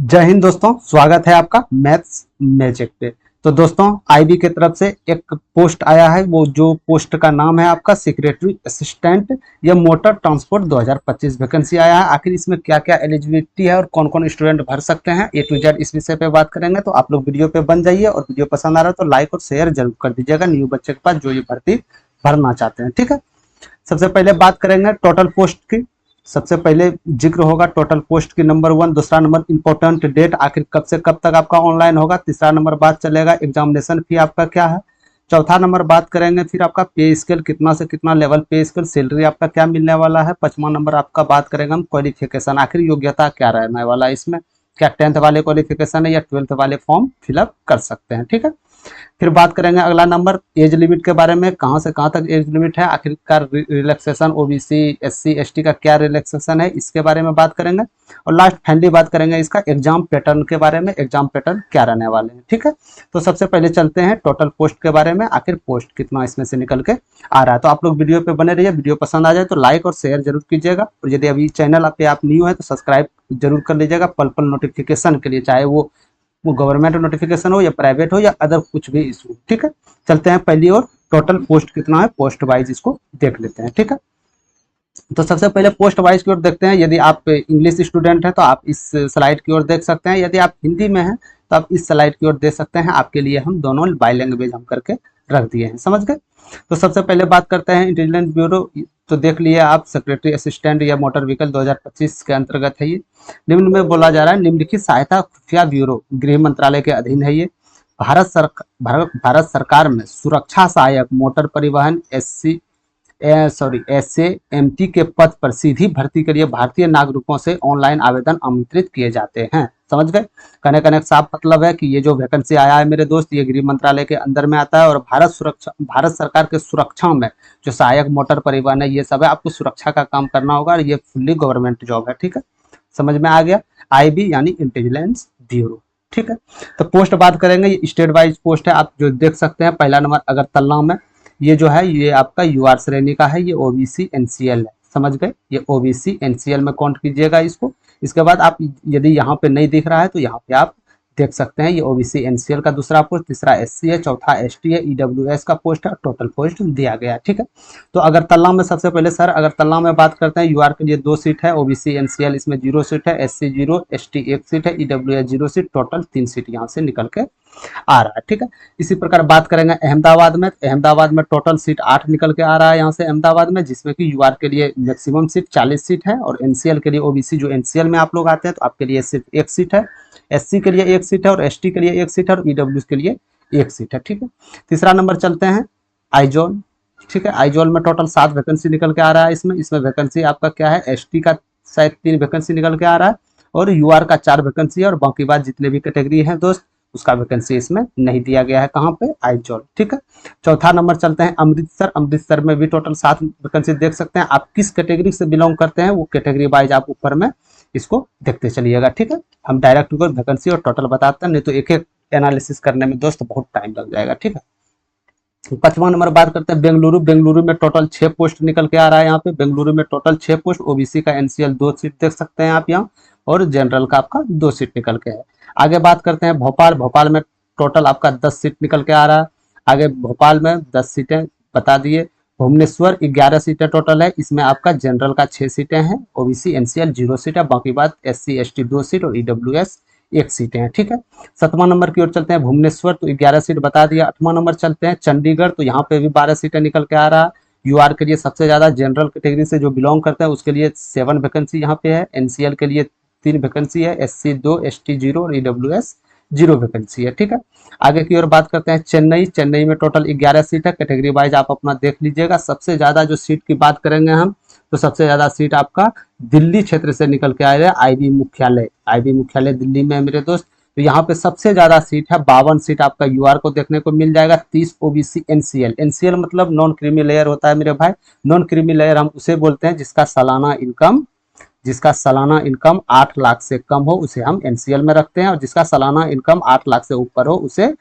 जय हिंद दोस्तों, स्वागत है आपका मैथ्स मैजिक पे। तो दोस्तों, आईबी की तरफ से एक पोस्ट आया है, वो जो पोस्ट का नाम है आपका सेक्रेटरी असिस्टेंट या मोटर ट्रांसपोर्ट 2025 वैकेंसी आया है। आखिर इसमें क्या क्या एलिजिबिलिटी है और कौन कौन स्टूडेंट भर सकते हैं, ए टू जेड इस विषय पे बात करेंगे। तो आप लोग वीडियो पे बन जाइए और वीडियो पसंद आ रहा है तो लाइक और शेयर जरूर कर दीजिएगा न्यू बच्चे के पास जो ये भर्ती भरना चाहते हैं। ठीक है, सबसे पहले बात करेंगे टोटल पोस्ट की। सबसे पहले जिक्र होगा टोटल पोस्ट की, नंबर 1। दूसरा नंबर इंपॉर्टेंट डेट, आखिर कब से कब तक आपका ऑनलाइन होगा। तीसरा नंबर बात चलेगा एग्जामिनेशन फी आपका क्या है। चौथा नंबर बात करेंगे फिर आपका पे स्केल, कितना से कितना लेवल पे स्केल, सैलरी आपका क्या मिलने वाला है। पांचवा नंबर आपका बात करेंगे हम क्वालिफिकेशन, आखिर योग्यता क्या रहने वाला है इसमें, क्या 10th वाले क्वालिफिकेशन है या 12th वाले फॉर्म फिलअप कर सकते हैं। ठीक है, फिर बात करेंगे अगला नंबर एज लिमिट के बारे में, कहां से कहां तक एज लिमिट है, आखिरकार रिलैक्सेशन ओबीसी एससी एसटी का क्या रिलैक्सेशन है, इसके बारे में बात करेंगे। और लास्ट फाइनली बात करेंगे इसका एग्जाम पैटर्न के बारे में, एग्जाम पैटर्न क्या रहने वाले हैं। ठीक है, तो सबसे पहले चलते हैं टोटल पोस्ट के बारे में, आखिर पोस्ट कितना इसमें से निकल के आ रहा है। तो आप लोग वीडियो पे बने रहिए, वीडियो पसंद आ जाए तो लाइक और शेयर जरूर कीजिएगा, और यदि अभी चैनल पे आप न्यू है तो सब्सक्राइब जरूर कर लीजिएगा पल पल नोटिफिकेशन के लिए, चाहे वो गवर्नमेंट नोटिफिकेशन हो या प्राइवेट हो या अदर कुछ भी इशू। ठीक है, चलते हैं पहली और टोटल पोस्ट कितना है पोस्ट वाइज इसको देख लेते हैं। ठीक है, तो सबसे पहले पोस्ट वाइज की ओर देखते हैं। यदि आप इंग्लिश स्टूडेंट हैं तो आप इस स्लाइड की ओर देख सकते हैं, यदि आप हिंदी में हैं तो आप इस स्लाइड की ओर देख सकते हैं। आपके लिए हम दोनों बाई लैंग्वेज हम करके रख दिए हैं, समझ गए। तो सबसे पहले बात करते हैं इंटेलिजेंस ब्यूरो। तो देख लिए आप सेक्रेटरी असिस्टेंट या मोटर व्हीकल 2025 के अंतर्गत है ये। निम्न में बोला जा रहा है निम्नलिखित सहायता खुफिया ब्यूरो गृह मंत्रालय के अधीन है ये। भारत सरकार में सुरक्षा सहायक मोटर परिवहन SAMT के पद पर सीधी भर्ती के लिए भारतीय नागरिकों से ऑनलाइन आवेदन आमंत्रित किए जाते हैं। समझ गए, कहने का साफ मतलब है कि ये जो वैकेंसी आया है मेरे दोस्त, ये गृह मंत्रालय के अंदर में आता है और भारत सरकार के सुरक्षा में जो सहायक मोटर परिवहन है ये सब है, आपको सुरक्षा का काम करना होगा और ये फुल्ली गवर्नमेंट जॉब है। ठीक है, समझ में आ गया। आईबी यानी इंटेलिजेंस ब्यूरो। ठीक है, तो पोस्ट बात करेंगे, ये स्टेट वाइज पोस्ट है, आप जो देख सकते हैं। पहला नंबर अगरतला में, ये जो है ये आपका यूआर श्रेणी का है, ये ओबीसी एनसीएल है। समझ गए, ये ओबीसी एनसीएल में काउंट कीजिएगा इसको। इसके बाद आप यदि यहाँ पे नहीं दिख रहा है तो यहाँ पे आप देख सकते हैं, ये ओबीसी एनसीएल का दूसरा पोस्ट, तीसरा एससी है, चौथा एसटी है, ईडब्ल्यूएस का पोस्ट है, टोटल पोस्ट दिया गया है। ठीक है, तो अगरतला में सबसे पहले सर अगरतला में बात करते हैं। यूआर के लिए 2 सीट है, ओबीसी एनसीएल इसमें 0 सीट है, एससी 0, एसटी 1 सीट है, ईडब्ल्यूएस 0 सीट, टोटल 3 सीट यहाँ से निकल के आ रहा है। ठीक है, इसी प्रकार बात करेंगे अहमदाबाद में। अहमदाबाद में टोटल सीट 8 निकल के आ रहा है यहाँ से अहमदाबाद में, जिसमें कि यूआर के लिए मैक्सिमम सीट 40 सीट है और एनसीएल के लिए ओबीसी जो एनसीएल में आप लोग आते हैं तो आपके लिए सिर्फ 1 सीट है, एससी के लिए 1 सीट है और एसटी के लिए 1 सीट है और ईडब्ल्यू के लिए 1 सीट है। ठीक है, तीसरा नंबर चलते हैं आइजोल। ठीक है, आइजोल में टोटल 7 वैकेंसी निकल के आ रहा है इसमें वैकेंसी आपका क्या है, एसटी का शायद 3 वैकेंसी निकल के आ रहा है और यूआर का 4 वैकेंसी है और बाकी बात जितने भी कैटेगरी है दोस्त उसका वैकेंसी इसमें नहीं दिया गया है। कहाँ पे, आइजोल। ठीक है, चौथा नंबर चलते हैं अमृतसर। अमृतसर में भी टोटल 7 वैकेंसी देख सकते हैं। आप किस कैटेगरी से बिलोंग करते हैं वो कैटेगरी वाइज आप ऊपर में इसको देखते चलिएगा। ठीक है, हम डायरेक्ट वैकेंसी और टोटल बताते हैं, नहीं तो एक एक एनालिसिस करने में दोस्त बहुत टाइम लग जाएगा। ठीक है, 5वां नंबर बात करते हैं बेंगलुरु। बेंगलुरु में टोटल 6 पोस्ट निकल के आ रहा है यहाँ पे। बेंगलुरु में टोटल 6 पोस्ट, ओबीसी का एनसीएल 2 सीट देख सकते हैं आप यहाँ और जनरल का आपका 2 सीट निकल के है। आगे बात करते हैं भोपाल। भोपाल में टोटल आपका 10 सीट निकल के आ रहा है। आगे भोपाल में 10 सीटें बता दिए। भुवनेश्वर 11 सीटें टोटल है, इसमें आपका जनरल का 6 सीटें हैं, ओबीसी एनसीएल 0 सीट है, बाकी बात एससी एसटी 2 सीट और ईडब्ल्यूएस 1 सीटें हैं। ठीक है, 7वां नंबर की ओर चलते हैं भुवनेश्वर, तो 11 सीट बता दिया। 8वां नंबर चलते हैं चंडीगढ़, तो यहाँ पे भी 12 सीटें निकल के आ रहा है। यूआर के लिए सबसे ज्यादा जनरल कैटेगरी से जो बिलोंग करते हैं उसके लिए 7 वैकेंसी यहाँ पे है, एनसीएल के लिए 3 वैकेंसी है, एससी 2, एसटी 0 और ईडब्ल्यूएस 0 वैकेंसी है। ठीक है, आगे की ओर बात करते हैं चेन्नई। चेन्नई में टोटल 11 सीट है, कैटेगरी वाइज आप अपना देख लीजिएगा। सबसे ज्यादा जो सीट की बात करेंगे हम तो सबसे ज्यादा सीट आपका दिल्ली क्षेत्र से निकल के आया है। आईबी मुख्यालय दिल्ली में है मेरे दोस्त। तो यहाँ पे सबसे ज्यादा सीट है, 52 सीट आपका यूआर को देखने को मिल जाएगा, 30 ओबीसी एनसीएल। एनसीएल मतलब नॉन क्रीमी लेयर होता है मेरे भाई। नॉन क्रीमी लेयर हम उसे बोलते हैं जिसका सालाना इनकम 8 लाख से कम हो उसे हम एनसीएल में रखते हैं, और जिसका सालाना इनकम 8 लाख से ऊपर हो उसे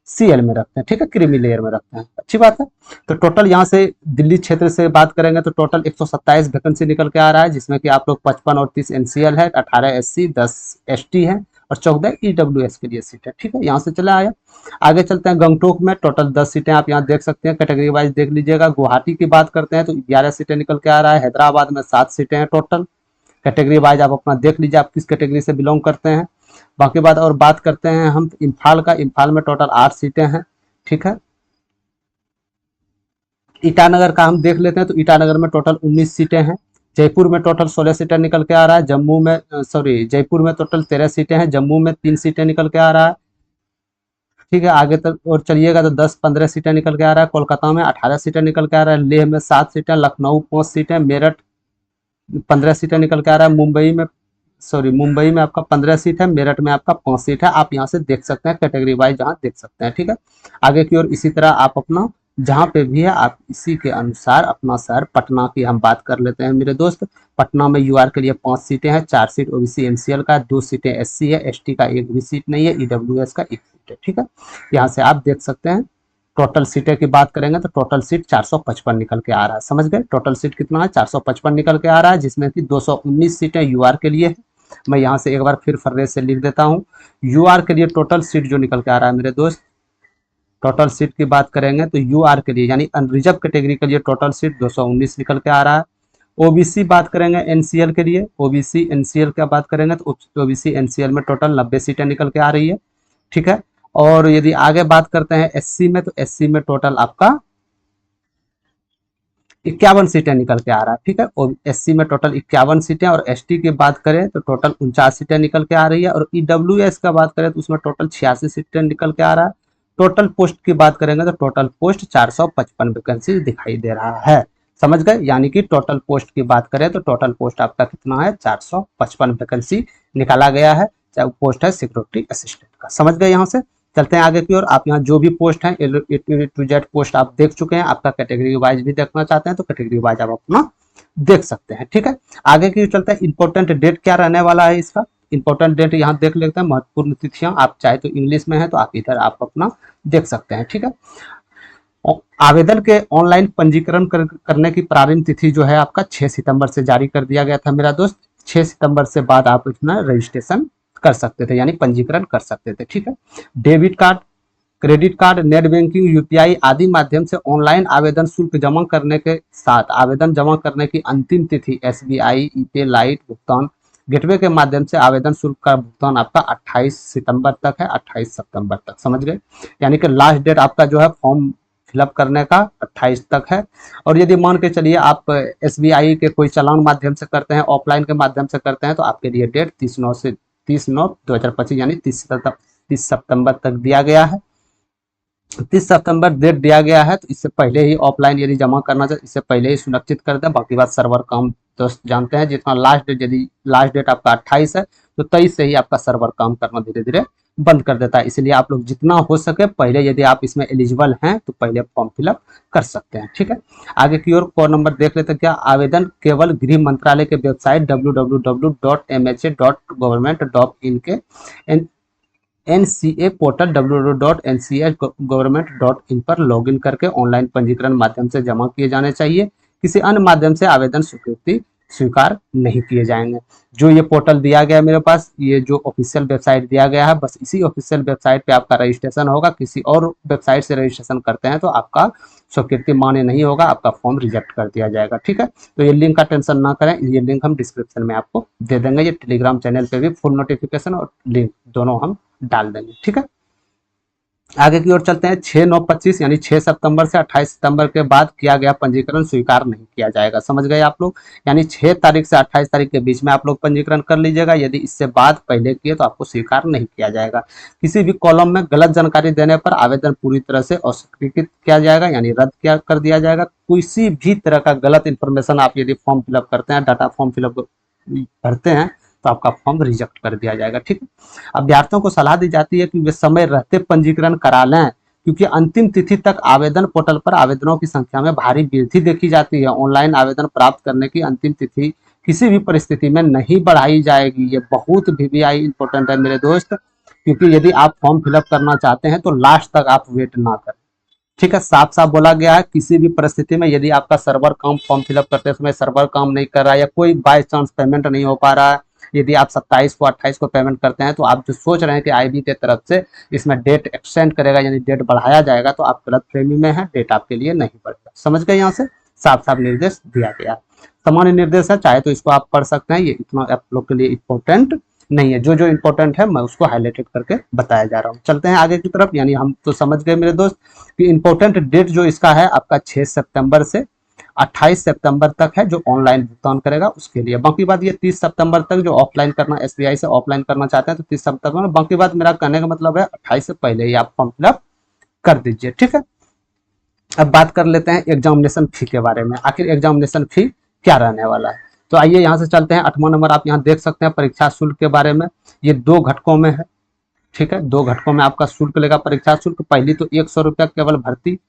सीएल में रखते हैं, ठीक है, क्रीमी लेयर में रखते हैं, अच्छी बात है। तो टोटल यहाँ से दिल्ली क्षेत्र से बात करेंगे तो टोटल 127 वैकेंसी निकल के आ रहा है, जिसमें कि आप लोग 55 और 30 एनसीएल है, 18 एससी, 10 एसटी है और 14 ईडब्ल्यूएस के लिए सीट है, ठीक है। यहाँ से चला आया, आगे चलते हैं गंगटोक में टोटल 10 सीटें आप यहाँ देख सकते हैं, कैटेगरी वाइज देख लीजिएगा। गुवाहाटी की बात करते हैं तो 11 सीटें निकल के आ रहा है, हैदराबाद में 7 सीटें हैं टोटल, कैटेगरी वाइज आप अपना देख लीजिए आप किस कैटेगरी से बिलोंग करते हैं। बाकी बात और बात करते हैं हम इम्फाल का, इम्फाल में टोटल 8 सीटें हैं, ठीक है। ईटानगर का हम देख लेते हैं तो ईटानगर में टोटल 19 सीटें हैं। जयपुर में टोटल 16 सीटें निकल के आ रहा है, जम्मू में सॉरी जयपुर में टोटल 13 सीटें हैं, जम्मू में 3 सीटें निकल के आ रहा है, ठीक है। आगे तक और चलिएगा तो 10-15 सीटें निकल के आ रहा है, कोलकाता में 18 सीटें निकल के आ रहा है, लेह में 7 सीटें, लखनऊ 5 सीटें, मेरठ 15 सीटें निकल के आ रहा है, मुंबई में आपका 15 सीट है, मेरठ में आपका 5 सीट है। आप यहाँ से देख सकते हैं कैटेगरी वाइज जहाँ देख सकते हैं, ठीक है। आगे की ओर इसी तरह आप अपना जहाँ पे भी है आप इसी के अनुसार अपना शहर पटना की हम बात कर लेते हैं मेरे दोस्त। पटना में यूआर के लिए 5 सीटें हैं, 4 सीट ओबीसी एमसीएल का, 2 सीटें एससी है, एसटी का एक भी सीट नहीं है, ईडब्ल्यूएस का 1 सीट है, ठीक है। यहाँ से आप देख सकते हैं टोटल सीटें की बात करेंगे तो टोटल सीट 455 निकल के आ रहा है, समझ गए। टोटल सीट कितना है, 455 निकल के आ रहा है, जिसमें कि 219 सीटें यूआर के लिए है। मैं यहाँ से एक बार फिर फर्रे से लिख देता हूँ, यूआर के लिए टोटल सीट जो निकल के आ रहा है मेरे दोस्त, टोटल सीट की बात करेंगे तो यूआर के लिए यानी अनरिजर्व कैटेगरी के लिए टोटल सीट 219 निकल के आ रहा है। ओबीसी बात करेंगे एनसीएल के लिए, ओबीसी एनसीएल का बात करेंगे तो ओबीसी एनसीएल में टोटल 90 सीटें निकल के आ रही है, ठीक है। और यदि आगे बात करते हैं एससी में तो एससी में टोटल आपका 51 सीटें निकल के आ रहा है, ठीक है। और एससी में टोटल 51 सीटें, और एसटी की बात करें तो टोटल 49 सीटें निकल के आ रही है, और ईडब्ल्यूएस का बात करें तो उसमें टोटल 86 सीटें निकल के आ रहा है। टोटल पोस्ट की बात करेंगे तो टोटल पोस्ट 455 वैकेंसी दिखाई दे रहा है, समझ गए। यानी कि टोटल पोस्ट की बात करें तो टोटल पोस्ट आपका कितना है, 455 वैकेंसी निकाला गया है, चाहे पोस्ट है सिक्योरिटी असिस्टेंट का, समझ गए। यहाँ से चलते हैं आगे की ओर। आप यहाँ जो भी पोस्ट हैं ए टू जेड पोस्ट आप देख चुके हैं, आपका कैटेगरी वाइज भी देखना चाहते हैं तो कैटेगरी वाइज आप अपना देख सकते हैं, ठीक है। आगे की चलते हैं इंपॉर्टेंट डेट क्या रहने वाला है इसका, इंपॉर्टेंट डेट यहाँ देख लेते हैं, महत्वपूर्ण तिथियां आप चाहे तो इंग्लिश में है तो आप इधर आप अपना देख सकते हैं, ठीक है। आवेदन के ऑनलाइन पंजीकरण करने की प्रारंभ तिथि जो है आपका 6 सितंबर से जारी कर दिया गया था मेरा दोस्त। 6 सितंबर से बाद आप अपना रजिस्ट्रेशन कर सकते थे यानी पंजीकरण कर सकते थे, ठीक है। Debit card, credit card, net banking, UPI आदि माध्यम से ऑनलाइन आवेदन शुल्क जमा करने के साथ आवेदन जमा करने की अंतिम तिथि एसबीआई, ईपे लाइट भुगतान गेटवे के माध्यम से आवेदन शुल्क का भुगतान आपका 28 सितंबर तक है, 28 सितंबर तक, समझ गए। यानी कि लास्ट डेट आपका जो है फॉर्म फिलअप करने का 28 तक है। और यदि मान के चलिए आप एसबीआई के कोई चालान माध्यम से करते हैं, ऑफलाइन के माध्यम से करते हैं तो आपके लिए डेट 30/9/2025 यानी 30 सितंबर तक दिया गया है। 30 सितंबर डेट दिया गया है, तो इससे पहले ही ऑफलाइन यदि जमा करना चाहे इससे पहले ही सुनिश्चित कर दें। बाकी बात सर्वर काम तो जानते हैं, जितना लास्ट डेट यदि लास्ट डेट आपका 28 है तो 23 से ही आपका सर्वर काम करना धीरे धीरे बंद कर देता है। इसलिए आप लोग जितना हो सके पहले यदि आप इसमें एलिजिबल हैं तो पहले फॉर्म फिलअप कर सकते हैं, ठीक है। आगे की ओर कोड नंबर देख लेते हैं क्या। आवेदन केवल गृह मंत्रालय के वेबसाइट www.mha.government.in के NCA पोर्टल www.nca.government.in पर लॉगिन करके ऑनलाइन पंजीकरण माध्यम से जमा किए जाने चाहिए। किसी अन्य माध्यम से आवेदन स्वीकृति स्वीकार नहीं किए जाएंगे। जो ये पोर्टल दिया गया है मेरे पास, ये जो ऑफिशियल वेबसाइट दिया गया है, बस इसी ऑफिशियल वेबसाइट पे आपका रजिस्ट्रेशन होगा। किसी और वेबसाइट से रजिस्ट्रेशन करते हैं तो आपका स्वीकृति मान्य नहीं होगा, आपका फॉर्म रिजेक्ट कर दिया जाएगा, ठीक है। तो ये लिंक का टेंशन ना करें, ये लिंक हम डिस्क्रिप्शन में आपको दे देंगे। ये टेलीग्राम चैनल पे भी फुल नोटिफिकेशन और लिंक दोनों हम डाल देंगे, ठीक है। आगे की ओर चलते हैं। 6/9/25 यानी 6 सितंबर से 28 सितंबर के बाद किया गया पंजीकरण स्वीकार नहीं किया जाएगा, समझ गए आप लोग। यानी 6 तारीख से 28 तारीख के बीच में आप लोग पंजीकरण कर लीजिएगा। यदि इससे बाद पहले किए तो आपको स्वीकार नहीं किया जाएगा। किसी भी कॉलम में गलत जानकारी देने पर आवेदन पूरी तरह से अस्वीकृत किया जाएगा यानी रद्द किया कर दिया जाएगा। किसी भी तरह का गलत इन्फॉर्मेशन आप यदि फॉर्म फिलअप करते हैं, डाटा फॉर्म फिलअप भरते हैं तो आपका फॉर्म रिजेक्ट कर दिया जाएगा, ठीक है। अभ्यर्थियों को सलाह दी जाती है कि वे समय रहते पंजीकरण करा लें, क्योंकि अंतिम तिथि तक आवेदन पोर्टल पर आवेदनों की संख्या में भारी वृद्धि देखी जाती है। ऑनलाइन आवेदन प्राप्त करने की अंतिम तिथि किसी भी परिस्थिति में नहीं बढ़ाई जाएगी। ये बहुत वीवीआई इंपॉर्टेंट है मेरे दोस्त। क्योंकि यदि आप फॉर्म फिलअप करना चाहते हैं तो लास्ट तक आप वेट ना करें। ठीक है, साफ साफ बोला गया है, किसी भी परिस्थिति में यदि आपका सर्वर काम फॉर्म फिलअप करते समय सर्वर काम नहीं कर रहा है या कोई बाय चांस पेमेंट नहीं हो पा रहा है, यदि आप 27 को 28 को पेमेंट करते हैं तो आप जो सोच रहे हैं कि आईबी के तरफ से इसमें डेट एक्सटेंड करेगा यानी डेट बढ़ाया जाएगा, तो आप गलत फहमी में है, डेट आपके लिए नहीं बढ़ेगा। समझ गए, यहाँ से साफ साफ निर्देश दिया गया। सामान्य निर्देश है, चाहे तो इसको आप पढ़ सकते हैं, ये इतना आप लोग के लिए इंपॉर्टेंट नहीं है। जो जो इंपॉर्टेंट है मैं उसको हाईलाइटेड करके बताया जा रहा हूँ। चलते हैं आगे की तरफ, यानी हम तो समझ गए मेरे दोस्त कि इंपॉर्टेंट डेट जो इसका है आपका 6 सितंबर से 28 सितंबर तक है, जो ऑनलाइन भुगतान करेगा उसके लिए। बाकी बात ये 30 सितंबर तक जो ऑफलाइन करना, एसबीआई से ऑफलाइन करना चाहते हैं तो 30 सितंबर। बाकी बात मेरा कहने का मतलब है 28 से पहले ही आप फॉर्म फिलअप कर दीजिए। ठीक है, अब बात कर लेते हैं एग्जामिनेशन फी के बारे में। आखिर एग्जामिनेशन फी क्या रहने वाला है, तो आइए यहाँ से चलते हैं। 8वां नंबर आप यहाँ देख सकते हैं परीक्षा शुल्क के बारे में। ये 2 घटकों में है। ठीक है, 2 घटकों में आपका शुल्क लेगा परीक्षा शुल्क। पहली तो 100 रुपया केवल भर्ती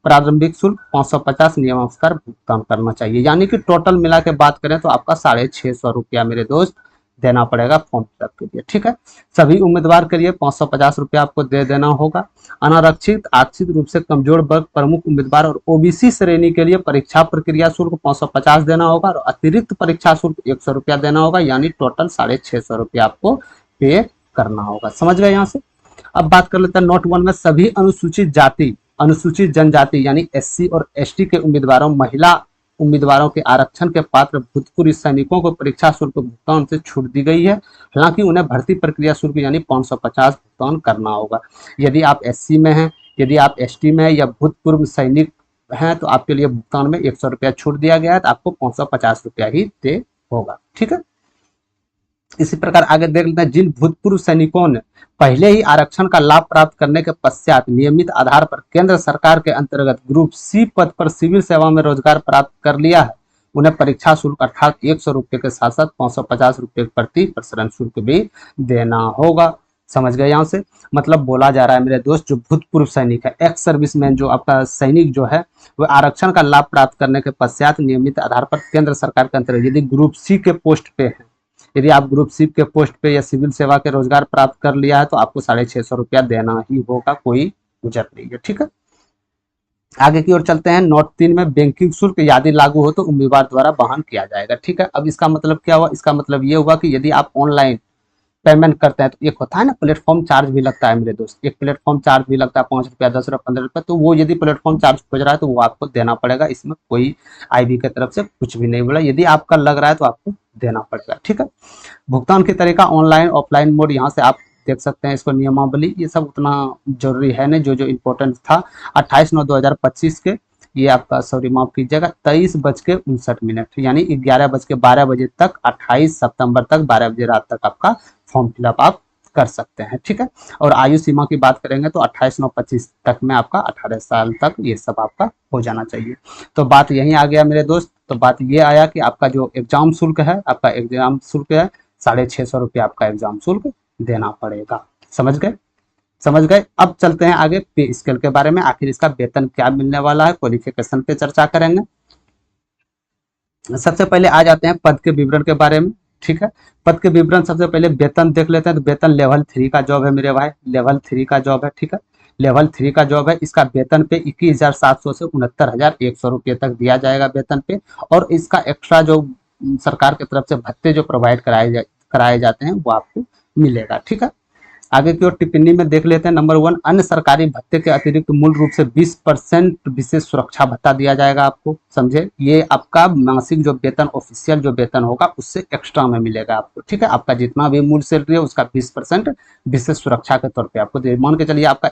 प्रारंभिक शुल्क, 550 नियमानुसार भुगतान करना चाहिए, यानी कि टोटल मिला के बात करें तो आपका 650 रुपया मेरे दोस्त देना पड़ेगा फॉर्म फिलअप के लिए। ठीक है, सभी उम्मीदवार के लिए 550 रुपया आपको दे देना होगा। अनारक्षित, आरक्षित रूप से कमजोर वर्ग, प्रमुख उम्मीदवार और ओबीसी श्रेणी के लिए परीक्षा प्रक्रिया शुल्क 550 देना होगा और अतिरिक्त परीक्षा शुल्क 100 रुपया देना होगा, यानी टोटल 650 रुपया आपको पे करना होगा। समझ गए यहाँ से। अब बात कर लेते हैं नोट 1 में, सभी अनुसूचित जाति, अनुसूचित जनजाति यानी एससी और एसटी के उम्मीदवारों, महिला उम्मीदवारों के आरक्षण के पात्र भूतपूर्व सैनिकों को परीक्षा शुल्क भुगतान से छूट दी गई है। हालांकि उन्हें भर्ती प्रक्रिया शुल्क यानी 550 भुगतान करना होगा। यदि आप एससी में हैं, यदि आप एसटी में हैं या भूतपूर्व सैनिक हैं तो आपके लिए भुगतान में 100 रुपया छूट दिया गया है, तो आपको 550 रुपया ही दे होगा। ठीक है, इसी प्रकार आगे देख लेते हैं, जिन भूतपूर्व सैनिकों ने पहले ही आरक्षण का लाभ प्राप्त करने के पश्चात नियमित आधार पर केंद्र सरकार के अंतर्गत ग्रुप सी पद पर सिविल सेवा में रोजगार प्राप्त कर लिया है, उन्हें परीक्षा शुल्क अर्थात 100 रुपये के साथ साथ 550 रुपये प्रति प्रसरण शुल्क भी देना होगा। समझ गए यहाँ से। मतलब बोला जा रहा है मेरे दोस्त, जो भूतपूर्व सैनिक है, एक्स सर्विसमैन, जो आपका सैनिक जो है वो आरक्षण का लाभ प्राप्त करने के पश्चात नियमित आधार पर केंद्र सरकार के अंतर्गत यदि ग्रुप सी के पोस्ट पे है, यदि आप ग्रुप सी के पोस्ट पे या सिविल सेवा के रोजगार प्राप्त कर लिया है तो आपको 650 रुपया देना ही होगा, कोई गुजर नहीं है। ठीक है, आगे की ओर चलते हैं। नोट 3 में, बैंकिंग शुल्क यदि लागू हो तो उम्मीदवार द्वारा वहन किया जाएगा। ठीक है, अब इसका मतलब क्या हुआ, इसका मतलब ये हुआ कि यदि आप ऑनलाइन पेमेंट करते हैं तो एक होता है ना प्लेटफॉर्म चार्ज भी लगता है मेरे दोस्त, एक प्लेटफॉर्म चार्ज भी लगता है 5 रुपया, 10 रुपया, 15 रुपया, तो वो यदि प्लेटफॉर्म चार्ज खोज रहा है तो वो आपको देना पड़ेगा। इसमें कोई आईबी की तरफ से कुछ भी नहीं बोला, यदि आपका लग रहा है तो आपको देना पड़ेगा। ठीक है, भुगतान की तरीका ऑनलाइन ऑफलाइन मोड, यहाँ से आप देख सकते हैं इसको नियमावली, ये सब उतना जरूरी है नहीं, जो जो इम्पोर्टेंट था 28/9/2025 के, ये आपका सॉरी माफ कीजिएगा 23:59 यानी 11:12 बजे तक 28 सितंबर तक 12 बजे रात तक आपका फॉर्म फिलअप आप कर सकते हैं। ठीक है, और आयु सीमा की बात करेंगे तो 28/9/25 तक में आपका 18 साल तक ये सब आपका हो जाना चाहिए। तो बात यहीं आ गया मेरे दोस्त, तो बात ये आया कि आपका जो एग्जाम शुल्क है, आपका एग्जाम शुल्क है 650 रुपया आपका एग्जाम शुल्क देना पड़ेगा। समझ गए, समझ गए। अब चलते हैं आगे पे स्केल के बारे में, आखिर इसका वेतन क्या मिलने वाला है, क्वालिफिकेशन पे चर्चा करेंगे। सबसे पहले आ जाते हैं पद के विवरण के बारे में। ठीक है, पद के विवरण सबसे पहले वेतन देख लेते हैं। तो वेतन लेवल 3 का जॉब है मेरे भाई, लेवल 3 का जॉब है। ठीक है, लेवल 3 का जॉब है, इसका वेतन पे 21,700 से 69,100 रुपये तक दिया जाएगा वेतन पे, और इसका एक्स्ट्रा जो सरकार की तरफ से भत्ते जो प्रोवाइड कराए जाते हैं वो आपको मिलेगा। ठीक है, आगे की ओर टिप्पणी में देख लेते हैं। नंबर 1, अन्य सरकारी भत्ते के अतिरिक्त मूल रूप से 20% विशेष सुरक्षा भत्ता दिया जाएगा आपको। समझे, ये आपका मासिक जो वेतन ऑफिशियल जो वेतन होगा उससे एक्स्ट्रा में मिलेगा आपको। ठीक है, आपका जितना भी मूल सैलरी है उसका 20% विशेष सुरक्षा के तौर पर आपको, मान के चलिए आपका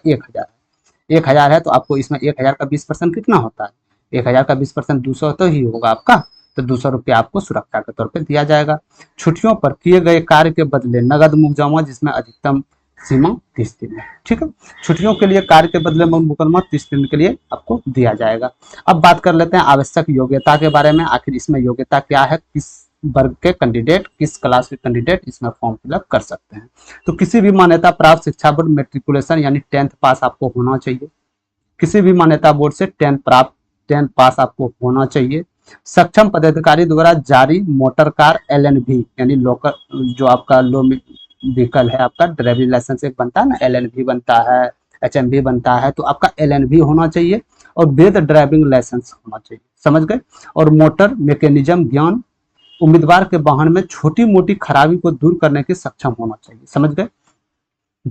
1,000 है तो आपको इसमें 1,000 का 20% कितना होता है, 1,000 का 20% 200 तो ही होगा आपका, तो 200 रुपया आपको सुरक्षा के तौर पर दिया जाएगा। छुट्टियों पर किए गए कार्य के बदले नगद मुकदमा, जिसमें अधिकतम सीमा 30 दिन है। ठीक है, छुट्टियों के लिए कार्य के बदले मुकदमा 30 दिन के लिए आपको दिया जाएगा। अब बात कर लेते हैं आवश्यक योग्यता के बारे में। आखिर इसमें योग्यता क्या है, किस वर्ग के कैंडिडेट, किस क्लास के कैंडिडेट इसमें फॉर्म फिलअप कर सकते हैं। तो किसी भी मान्यता प्राप्त शिक्षा बोर्ड मेट्रिकुलेशन यानी 10th पास आपको होना चाहिए, किसी भी मान्यता बोर्ड से 10th पास आपको होना चाहिए। सक्षम पदाधिकारी द्वारा जारी मोटर कार LNV यानी लोकल जो आपका लो व्हीकल है आपका, ड्राइविंग लाइसेंस एक बनता है ना, एलएलबी बनता है, एचएमबी बनता है, तो आपका एलएनबी होना चाहिए और वैध ड्राइविंग लाइसेंस होना चाहिए, समझ गए। और मोटर मैकेनिज्म ज्ञान, उम्मीदवार के वाहन में छोटी मोटी खराबी को दूर करने की सक्षम होना चाहिए, समझ गए।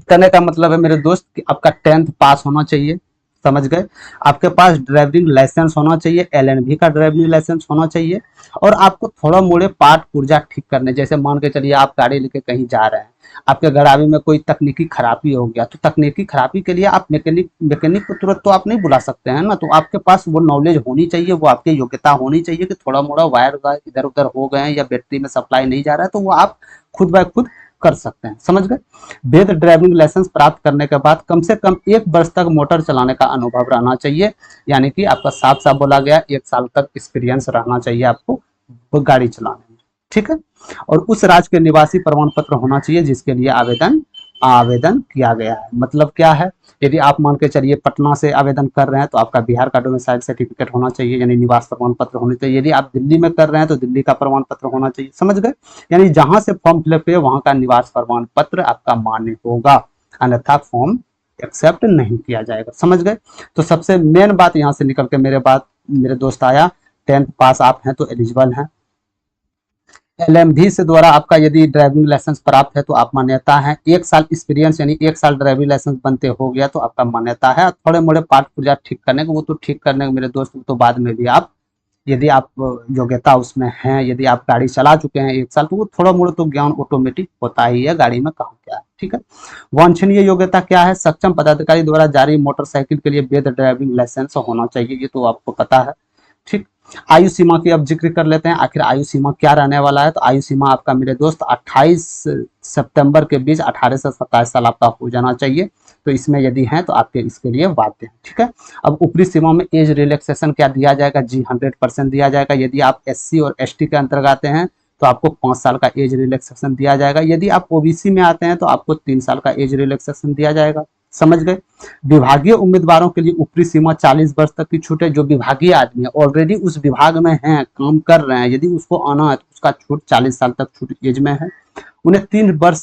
कहने का मतलब है मेरे दोस्त कि आपका 10th पास होना चाहिए, समझ गए। आपके पास ड्राइविंग लाइसेंस होना चाहिए, एलएनबी का ड्राइविंग लाइसेंस होना चाहिए, और आपको थोड़ा मोड़े पार्ट पुर्जा ठीक करने, जैसे मान के चलिए आप गाड़ी लेके कहीं जा रहे हैं, आपके गाड़ी में कोई तकनीकी खराबी हो गया, तो तकनीकी खराबी के लिए आप मैकेनिक को तुरंत तो आप नहीं बुला सकते हैं ना, तो आपके पास वो नॉलेज होनी चाहिए, वो आपकी योग्यता होनी चाहिए कि थोड़ा मोड़ा वायर इधर उधर हो गए हैं या बैटरी में सप्लाई नहीं जा रहा है, तो वो आप खुद ब खुद कर सकते हैं, समझ गए। वैध ड्राइविंग लाइसेंस प्राप्त करने के बाद कम से कम 1 वर्ष तक मोटर चलाने का अनुभव रहना चाहिए, यानी कि आपका साफ साफ बोला गया 1 साल तक एक्सपीरियंस रहना चाहिए आपको गाड़ी चलाने में, ठीक है। और उस राज्य के निवासी प्रमाण पत्र होना चाहिए जिसके लिए आवेदन आवेदन किया गया है। मतलब क्या है, यदि आप मान के चलिए पटना से आवेदन कर रहे हैं तो आपका बिहार का डोमिसाइल सर्टिफिकेट होना चाहिए, यानी निवास प्रमाण पत्र होने चाहिए। यदि आप दिल्ली में कर रहे हैं तो दिल्ली का प्रमाण पत्र होना चाहिए, समझ गए। यानी जहां से फॉर्म फिलअप किए वहां का निवास प्रमाण पत्र आपका मान्य होगा, अन्यथा फॉर्म एक्सेप्ट नहीं किया जाएगा, समझ गए। तो सबसे मेन बात यहाँ से निकल के मेरे दोस्त आया, 10th पास आप हैं तो एलिजिबल हैं। एलएमवी से द्वारा आपका यदि ड्राइविंग लाइसेंस प्राप्त है तो आप मान्यता है। 1 साल एक्सपीरियंस यानी 1 साल ड्राइविंग लाइसेंस बनते हो गया तो आपका मान्यता है। थोड़े मोड़े पार्ट पुर्जा ठीक करने को, वो तो ठीक करने को मेरे दोस्त, तो बाद में भी आप, यदि आप योग्यता उसमें है, यदि आप गाड़ी चला चुके हैं 1 साल, तो वो थोड़ा मोड़ा तो ज्ञान ऑटोमेटिक होता ही है गाड़ी में कहाँ क्या है, ठीक है। वांछनीय योग्यता क्या है, सक्षम पदाधिकारी द्वारा जारी मोटरसाइकिल के लिए वैध ड्राइविंग लाइसेंस होना चाहिए, ये तो आपको पता है, ठीक। आयु सीमा की अब जिक्र कर लेते हैं, आखिर आयु सीमा क्या रहने वाला है। तो आयु सीमा आपका मेरे दोस्त 28 सितंबर के बीच 18 से 27 साल आपका हो जाना चाहिए। तो इसमें यदि है तो आपके इसके लिए बाध्य है, ठीक है। अब ऊपरी सीमा में एज रिलैक्सेशन क्या दिया जाएगा, जी 100% दिया जाएगा। यदि आप एससी और एसटी के अंतर्गत आते हैं तो आपको 5 साल का एज रिलैक्सेशन दिया जाएगा। यदि आप ओबीसी में आते हैं तो आपको 3 साल का एज रिलैक्सेशन दिया जाएगा, समझ गए। विभागीय उम्मीदवारों के लिए ऊपरी सीमा 40 वर्ष तक की छूट है। जो विभागीय आदमी है, ऑलरेडी उस विभाग में हैं, काम कर रहे हैं, यदि उसको आना है तो उसका छूट 40 साल तक छूट एज में है। उन्हें 3 वर्ष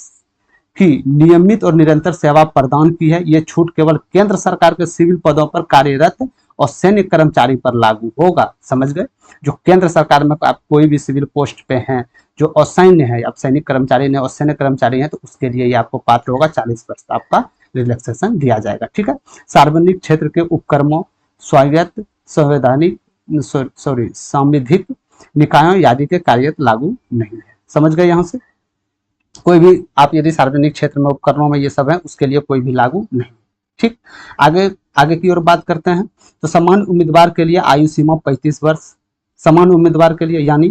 की नियमित और निरंतर सेवा प्रदान की है। यह छूट केवल केंद्र सरकार के सिविल पदों पर कार्यरत और सैन्य कर्मचारी पर लागू होगा, समझ गए। जो केंद्र सरकार में आप कोई भी सिविल पोस्ट पे हैं, जो असैन्य है, आप सैनिक कर्मचारी ने और सैन्य कर्मचारी हैं, तो उसके लिए ये आपको पात्र होगा, 40 वर्ष आपका रिलैक्सेशन दिया जाएगा, ठीक है। सार्वजनिक क्षेत्र के उपक्रमों, स्वायत्त संवैधानिक सांविधिक निकायों आदि के कार्य लागू नहीं है, समझ गए। यहाँ से कोई भी आप यदि सार्वजनिक क्षेत्र में उपकरणों में ये सब है, उसके लिए कोई भी लागू नहीं, ठीक। आगे आगे की ओर बात करते हैं। तो सामान्य उम्मीदवार के लिए आयु सीमा 35 वर्ष, सामान्य उम्मीदवार के लिए, यानी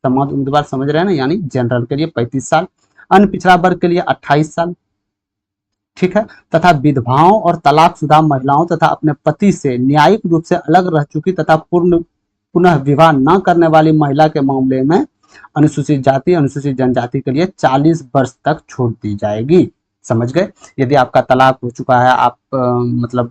सामान्य उम्मीदवार समझ रहे हैं ना, यानी जनरल के लिए 35 साल, अन्य पिछड़ा वर्ग के लिए 28 साल, ठीक है। तथा विधवाओं और तलाकशुदा महिलाओं तथा अपने पति से न्यायिक रूप से अलग रह चुकी तथा पुनः विवाह न करने वाली महिला के मामले में अनुसूचित जाति अनुसूचित जनजाति के लिए 40 वर्ष तक छूट दी जाएगी, समझ गए। यदि आपका तलाक हो चुका है, आप मतलब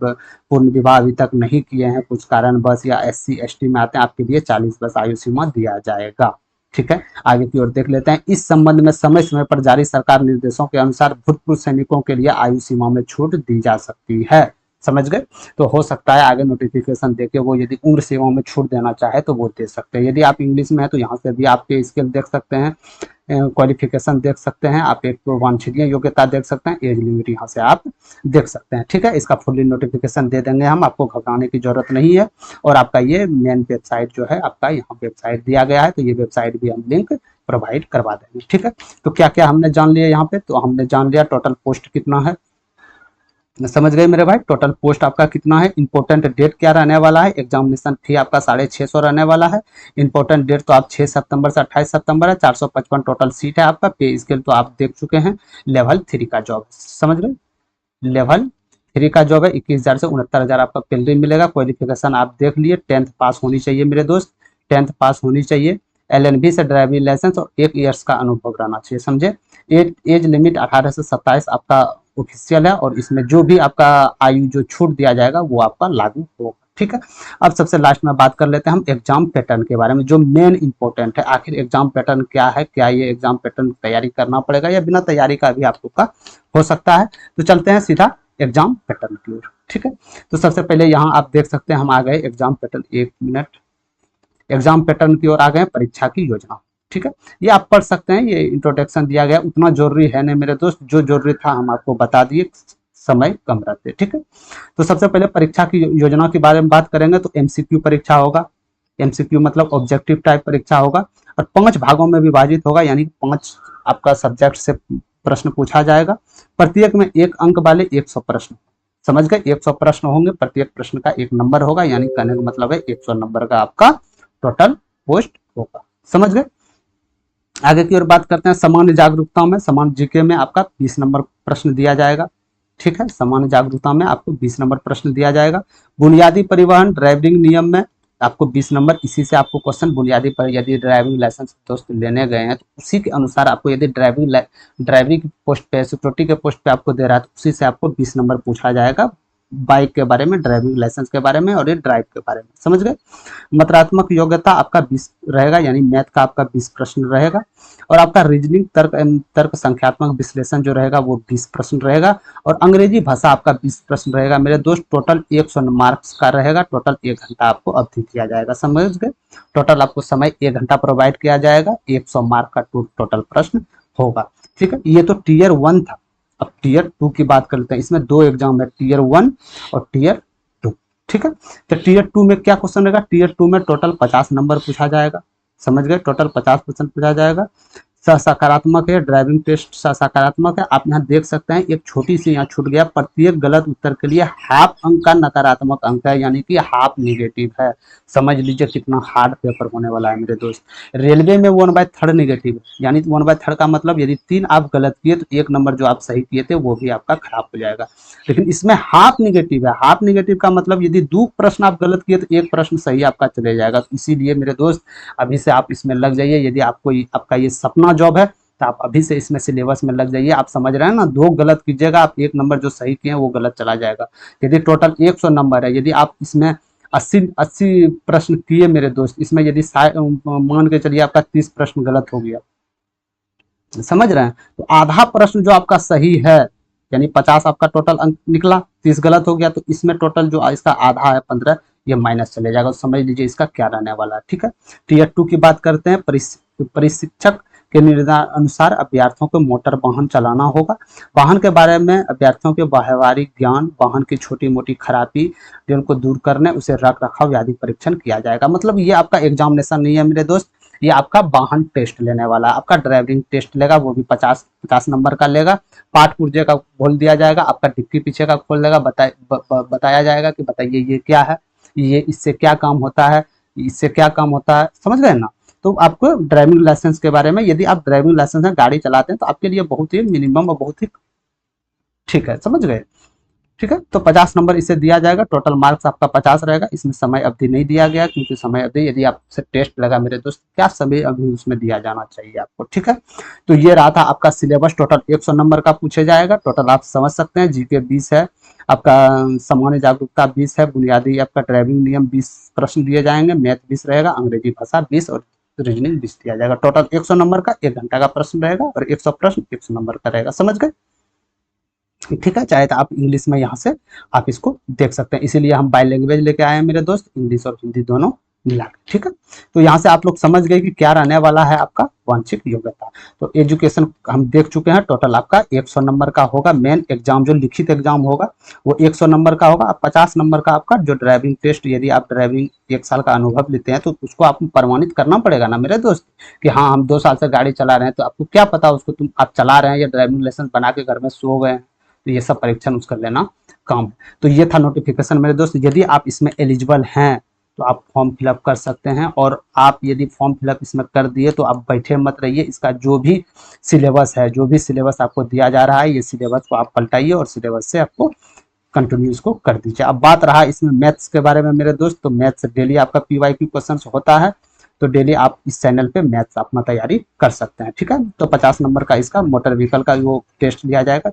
पूर्ण विवाह अभी तक नहीं किए हैं कुछ कारण बस, या एससी एसटी में आते हैं, आपके लिए 40 वर्ष आयु सीमा दिया जाएगा, ठीक है। आगे की ओर देख लेते हैं। इस संबंध में समय समय पर जारी सरकार निर्देशों के अनुसार भूतपूर्व सैनिकों के लिए आयु सीमा में छूट दी जा सकती है, समझ गए। तो हो सकता है आगे नोटिफिकेशन देके वो यदि उम्र सीमा में छूट देना चाहे तो वो दे सकते हैं। यदि आप इंग्लिश में है तो यहाँ से भी आपके स्किल देख सकते हैं, क्वालिफिकेशन देख सकते हैं, आप एक वांछनीय योग्यता देख सकते हैं, एज लिमिट यहाँ से आप देख सकते हैं, ठीक है। इसका फुल्ली नोटिफिकेशन दे देंगे हम, आपको घबराने की जरूरत नहीं है। और आपका ये मेन वेबसाइट जो है आपका यहाँ वेबसाइट दिया गया है, तो ये वेबसाइट भी हम लिंक प्रोवाइड करवा देंगे, ठीक है। तो क्या क्या हमने जान लिया यहाँ पे, तो हमने जान लिया टोटल पोस्ट कितना है, समझ गए मेरे भाई। टोटल पोस्ट आपका कितना है, इंपॉर्टेंट डेट क्या रहने वाला है, एग्जामिनेशन फी आपका 650 रहने वाला है। इंपॉर्टेंट डेट तो आप 6 सितंबर से 28 सितंबर है। 455 टोटल सीट है आपका। पे स्केल तो आप देख चुके हैं। लेवल 3 का जॉब, समझ गए। लेवल 3 का जॉब है, 21,000 से 69,000 आपका सैलरी मिलेगा। क्वालिफिकेशन आप देख लिए, 10th पास होनी चाहिए मेरे दोस्त, 10th पास होनी चाहिए। एलएनबी से ड्राइविंग लाइसेंस और 1 ईयर्स का अनुभव रहना चाहिए, समझे। एज लिमिट 18 से 27 आपका ऑफिशियल है, और इसमें जो भी आपका आयु जो छूट दिया जाएगा वो आपका लागू होगा, ठीक है। अब सबसे लास्ट में बात कर लेते हैं हम एग्जाम पैटर्न के बारे में, जो मेन इंपॉर्टेंट है। आखिर एग्जाम पैटर्न क्या है, क्या ये एग्जाम पैटर्न तैयारी करना पड़ेगा या बिना तैयारी का भी आपको का हो सकता है। तो चलते हैं सीधा एग्जाम पैटर्न की ओर, ठीक है। तो सबसे पहले यहाँ आप देख सकते हैं हम आ गए exam pattern, 1 minute, exam pattern की ओर आ गए, परीक्षा की योजना, ठीक है। ये आप पढ़ सकते हैं, ये इंट्रोडक्शन दिया गया, उतना जरूरी है नहीं मेरे दोस्त, जो जरूरी था हम आपको बता दिए, समय कम रहते, ठीक है। तो सबसे पहले परीक्षा की योजना के बारे में बात करेंगे तो एमसीक्यू परीक्षा होगा। एमसीक्यू मतलब ऑब्जेक्टिव टाइप परीक्षा होगा और 5 भागों में विभाजित होगा, यानी 5 आपका सब्जेक्ट से प्रश्न पूछा जाएगा। प्रत्येक में 1 अंक वाले 100 प्रश्न, समझ गए, 100 प्रश्न होंगे, प्रत्येक प्रश्न का 1 नंबर होगा, यानी कहने का मतलब है 100 नंबर का आपका टोटल पोस्ट होगा, समझ गए। आगे की ओर बात करते हैं सामान्य जागरूकता में, सामान्य जीके में आपका 20 नंबर प्रश्न दिया जाएगा, ठीक है। सामान्य जागरूकता में आपको 20 नंबर प्रश्न दिया जाएगा। बुनियादी परिवहन ड्राइविंग नियम में आपको 20 नंबर, इसी से आपको क्वेश्चन बुनियादी पर, यदि ड्राइविंग लाइसेंस दोस्त लेने गए हैं तो उसी के अनुसार आपको, यदि ड्राइविंग पोस्ट पे, सिक्योरिटी के पोस्ट पे आपको दे रहा है तो उसी से आपको 20 नंबर पूछा जाएगा, बाइक के बारे में, ड्राइविंग लाइसेंस के बारे में और ये ड्राइव के बारे में, समझ गए। मात्रात्मक योग्यता आपका 20 रहेगा, यानी मैथ का आपका 20 प्रश्न रहेगा और आपका रीजनिंग तर्क संख्यात्मक विश्लेषण जो रहेगा वो 20 प्रश्न रहेगा और अंग्रेजी भाषा आपका 20 प्रश्न रहेगा मेरे दोस्त। टोटल 100 मार्क्स का रहेगा, टोटल 1 घंटा आपको अवधि दिया जाएगा, समझ गए। टोटल आपको समय 1 घंटा प्रोवाइड किया जाएगा, 100 मार्क का टोटल प्रश्न होगा, ठीक है। ये तो टीयर 1 था। अब टीयर 2 की बात करते हैं, इसमें 2 एग्जाम है, टीयर 1 और टीयर 2, ठीक है। तो टीयर 2 में क्या क्वेश्चन रहेगा, टीयर 2 में टोटल 50 नंबर पूछा जाएगा, समझ गए, टोटल 50% पूछा जाएगा। सकारात्मक है, ड्राइविंग टेस्ट सकारात्मक है। आप यहाँ देख सकते हैं एक छोटी सी यहाँ छूट गया, प्रत्येक गलत उत्तर के लिए हाफ अंक का नकारात्मक अंक है, यानी कि हाफ निगेटिव है। समझ लीजिए कितना हार्ड पेपर होने वाला है मेरे दोस्त। रेलवे में 1/3 निगेटिव है, यानी 1/3 का मतलब यदि 3 आप गलत किए तो 1 नंबर जो आप सही किए थे वो भी आपका खराब हो जाएगा। लेकिन इसमें हाफ निगेटिव है, हाफ निगेटिव का मतलब यदि 2 प्रश्न आप गलत किए तो 1 प्रश्न सही आपका चले जाएगा। तो इसीलिए मेरे दोस्त अभी से आप इसमें लग जाइए, यदि आपको आपका ये सपना जॉब है तो आप अभी से इसमें सिलेबस में लग जाइए। आप समझ रहे हैं ना, 2 गलत कीजिएगा आप 1 नंबर जो सही किए वो गलत चला जाएगा। यदि टोटल 100 नंबर है, यदि आप इसमें 80 प्रश्न किए मेरे दोस्त, इसमें यदि मान के चलिए आपका 30 प्रश्न गलत हो गया, समझ रहे हैं, तो आधा प्रश्न जो आपका सही है, यानी 50 आपका टोटल अंक निकला, 30 गलत हो गया, तो इसमें टोटल जो इसका आधा है 15, ये माइनस चले जाएगा। तो समझ लीजिए इसका क्या रहने वाला है, ठीक है। टीयर 2 की बात करते हैं, प्रशिक्षक के निर्देश अनुसार अभ्यर्थियों को मोटर वाहन चलाना होगा। वाहन के बारे में अभ्यर्थियों के व्यवहारिक ज्ञान, वाहन की छोटी मोटी खराबी जिनको दूर करने, उसे रख रखाव आदि परीक्षण किया जाएगा। मतलब ये आपका एग्जामिनेशन नहीं है मेरे दोस्त, ये आपका वाहन टेस्ट लेने वाला, आपका ड्राइविंग टेस्ट लेगा, वो भी 50 नंबर का लेगा। पाठ पुर्जे का खोल दिया जाएगा, आपका डिक्की पीछे का खोल देगा, बताया जाएगा कि बताइए ये क्या है, ये इससे क्या काम होता है, इससे क्या काम होता है, समझ गए ना। तो आपको ड्राइविंग लाइसेंस के बारे में, यदि आप ड्राइविंग लाइसेंस में गाड़ी चलाते हैं तो आपके लिए बहुत ही मिनिमम और बहुत ही ठीक है, समझ गए, ठीक है। तो 50 नंबर इसे दिया जाएगा, टोटल मार्क्स आपका 50 रहेगा। इसमें समय अवधि नहीं दिया गया, क्योंकि समय अवधि यदि आपसे टेस्ट लगा मेरे दोस्त, क्या समय अभी उसमें दिया जाना चाहिए आपको, ठीक है। तो ये रहा था आपका सिलेबस, टोटल 100 नंबर का पूछे जाएगा। टोटल आप समझ सकते हैं, जीके 20 है, आपका सामान्य जागरूकता 20 है, बुनियादी आपका ड्राइविंग नियम 20 प्रश्न दिए जाएंगे, मैथ 20 रहेगा, अंग्रेजी भाषा 20 और रीजनिंग 20 दिया जाएगा। टोटल 100 नंबर का 1 घंटा का प्रश्न रहेगा और 100 प्रश्न 100 नंबर का रहेगा, समझ गए, ठीक है। चाहे तो आप इंग्लिश में यहाँ से आप इसको देख सकते हैं, इसीलिए हम बाई लैंग्वेज लेके आए हैं मेरे दोस्त, इंग्लिश और हिंदी दोनों मिला के, ठीक है। तो यहाँ से आप लोग समझ गए कि क्या रहने वाला है आपका वांछित योग्यता। तो एजुकेशन हम देख चुके हैं, टोटल आपका 100 नंबर का होगा। मेन एग्जाम जो लिखित एग्जाम होगा वो 100 नंबर का होगा। 50 नंबर का आपका जो ड्राइविंग टेस्ट, यदि आप ड्राइविंग 1 साल का अनुभव लेते हैं तो उसको आपको प्रमाणित करना पड़ेगा ना मेरे दोस्त, कि हाँ हम 2 साल से गाड़ी चला रहे हैं। तो आपको क्या पता उसको, तुम आप चला रहे हैं या ड्राइविंग लाइसेंस बना के घर में सो गए हैं, तो ये सब परीक्षण उसका लेना काम है। तो ये था नोटिफिकेशन मेरे दोस्त। यदि आप इसमें एलिजिबल हैं तो आप फॉर्म फिलअप कर सकते हैं, और आप यदि फॉर्म फिलअप इसमें कर दिए तो आप बैठे मत रहिए। इसका जो भी सिलेबस है, जो भी सिलेबस आपको दिया जा रहा है, ये सिलेबस को आप पलटाइए और सिलेबस से आपको कंटिन्यू इसको कर दीजिए। अब बात रहा इसमें मैथ्स के बारे में मेरे दोस्त, तो मैथ्स डेली आपका PYQ क्वेश्चन होता है, तो डेली आप इस चैनल पे मैथ्स अपना तैयारी कर सकते हैं, ठीक है। तो 50 नंबर का इसका मोटर व्हीकल का वो टेस्ट लिया जाएगा।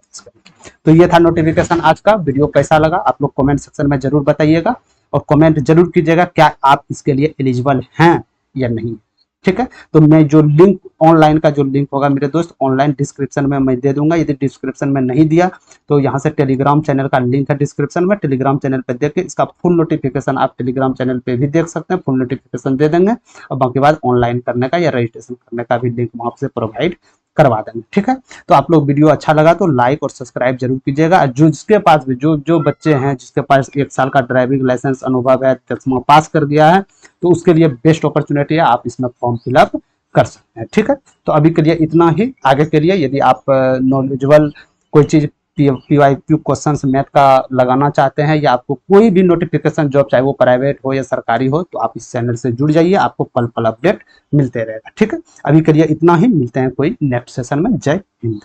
तो ये था नोटिफिकेशन आज का। वीडियो कैसा लगा आप लोग कमेंट सेक्शन में जरूर बताइएगा। और कमेंट जरूर कीजिएगा क्या आप इसके लिए एलिजिबल हैं या नहीं। ठीक है, तो मैं जो लिंक ऑनलाइन का जो लिंक होगा मेरे दोस्त ऑनलाइन डिस्क्रिप्शन में मैं दे दूंगा। यदि डिस्क्रिप्शन में नहीं दिया तो यहाँ से टेलीग्राम चैनल का लिंक है डिस्क्रिप्शन में, टेलीग्राम चैनल पे देख के इसका फुल नोटिफिकेशन आप टेलीग्राम चैनल पे भी देख सकते हैं, फुल नोटिफिकेशन दे देंगे और बाकी बाद ऑनलाइन करने का या रजिस्ट्रेशन करने का भी लिंक वहां से प्रोवाइड करवा देंगे। ठीक है, तो आप लोग वीडियो अच्छा लगा तो लाइक और सब्सक्राइब जरूर कीजिएगा। जो जिसके पास भी जो जो बच्चे हैं जिसके पास 1 साल का ड्राइविंग लाइसेंस अनुभव है, 10वां पास कर दिया है, तो उसके लिए बेस्ट अपॉर्चुनिटी है, आप इसमें फॉर्म फिलअप कर सकते हैं। ठीक है, तो अभी के लिए इतना ही। आगे के लिए यदि आप नॉलेजेबल कोई चीज PYQ क्वेश्चंस मैथ का लगाना चाहते हैं या आपको कोई भी नोटिफिकेशन जॉब चाहे वो प्राइवेट हो या सरकारी हो तो आप इस चैनल से जुड़ जाइए, आपको पल पल अपडेट मिलते रहेगा। ठीक है, अभी के लिए इतना ही, मिलते हैं कोई नेक्स्ट सेशन में। जय हिंद।